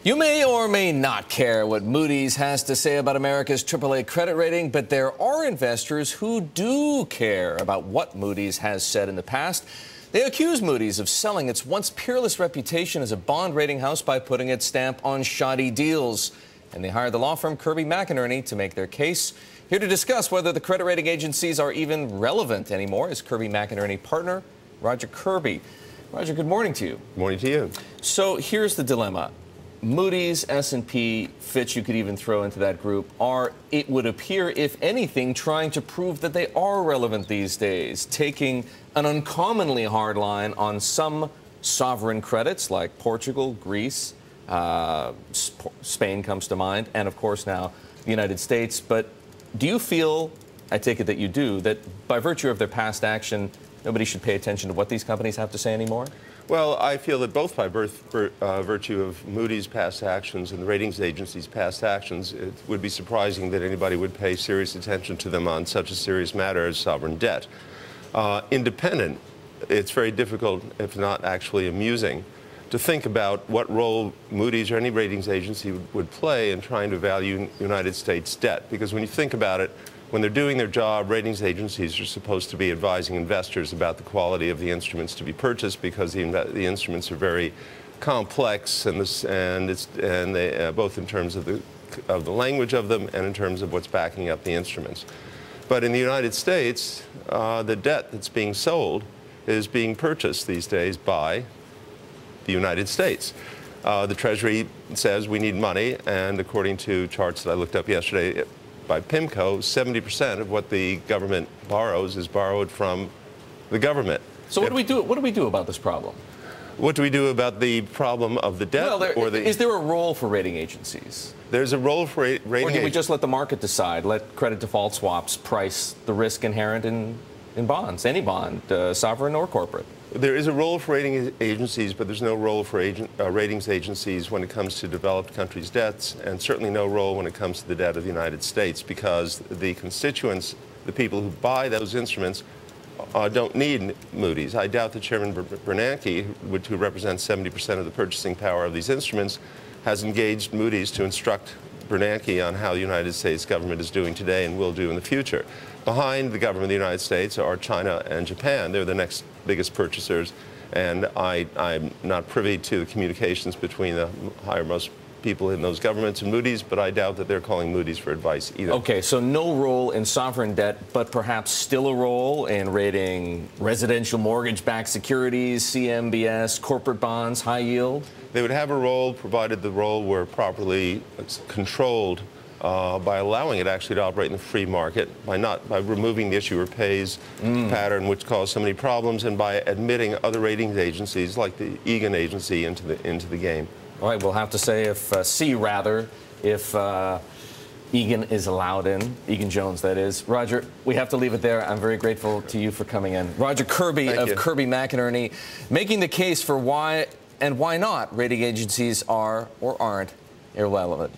You may or may not care what Moody's has to say about America's AAA credit rating, but there are investors who do care about what Moody's has said in the past. They accuse Moody's of selling its once peerless reputation as a bond rating house by putting its stamp on shoddy deals. And they hired the law firm Kirby McInerney to make their case. Here to discuss whether the credit rating agencies are even relevant anymore is Kirby McInerney partner Roger Kirby. Roger, good morning to you. Good morning to you. So here's the dilemma. Moody's, S&P, Fitch, you could even throw into that group, are, it would appear, if anything, trying to prove that they are relevant these days, taking an uncommonly hard line on some sovereign credits like Portugal, Greece, Spain comes to mind, and of course now the United States. But do you feel, I take it that you do, that by virtue of their past action, nobody should pay attention to what these companies have to say anymore? Well, I feel that both by virtue of Moody's past actions and the ratings agency's past actions, it would be surprising that anybody would pay serious attention to them on such a serious matter as sovereign debt. Independent, it's very difficult, if not actually amusing, to think about what role Moody's or any ratings agency would play in trying to value United States debt. Because when you think about it, when they're doing their job, ratings agencies are supposed to be advising investors about the quality of the instruments to be purchased, because the instruments are very complex, both in terms of the language of them and in terms of what's backing up the instruments. But in the United States, the debt that's being sold is being purchased these days by the United States. The Treasury says we need money, and according to charts that I looked up yesterday by PIMCO, 70% of what the government borrows is borrowed from the government. So what do we do? What do we do about this problem? What do we do about the problem of the debt? Well, is there a role for rating agencies? There's a role for rating agencies. Or do we just let the market decide, let credit default swaps price the risk inherent in bonds, any bond, sovereign or corporate? There is a role for rating agencies, but there's no role for ratings agencies when it comes to developed countries' debts, and certainly no role when it comes to the debt of the United States, because the constituents, the people who buy those instruments, don't need Moody's. I doubt that Chairman Bernanke, who represents 70% of the purchasing power of these instruments, has engaged Moody's to instruct Bernanke on how the United States government is doing today and will do in the future. Behind the government of the United States are China and Japan. They're the next biggest purchasers, and I'm not privy to the communications between the highermost people in those governments and Moody's, but I doubt that they're calling Moody's for advice either. Okay, so no role in sovereign debt, but perhaps still a role in rating residential mortgage-backed securities, CMBS, corporate bonds, high yield? They would have a role, provided the role were properly controlled by allowing it actually to operate in the free market, by removing the issuer pays pattern, which caused so many problems, and by admitting other ratings agencies like the Egan agency into the game. All right, we'll have to say if Egan is allowed in, Egan Jones, that is. Roger, we have to leave it there. I'm very grateful to you for coming in. Roger Kirby of Kirby McInerney, making the case for why and why not rating agencies are or aren't irrelevant.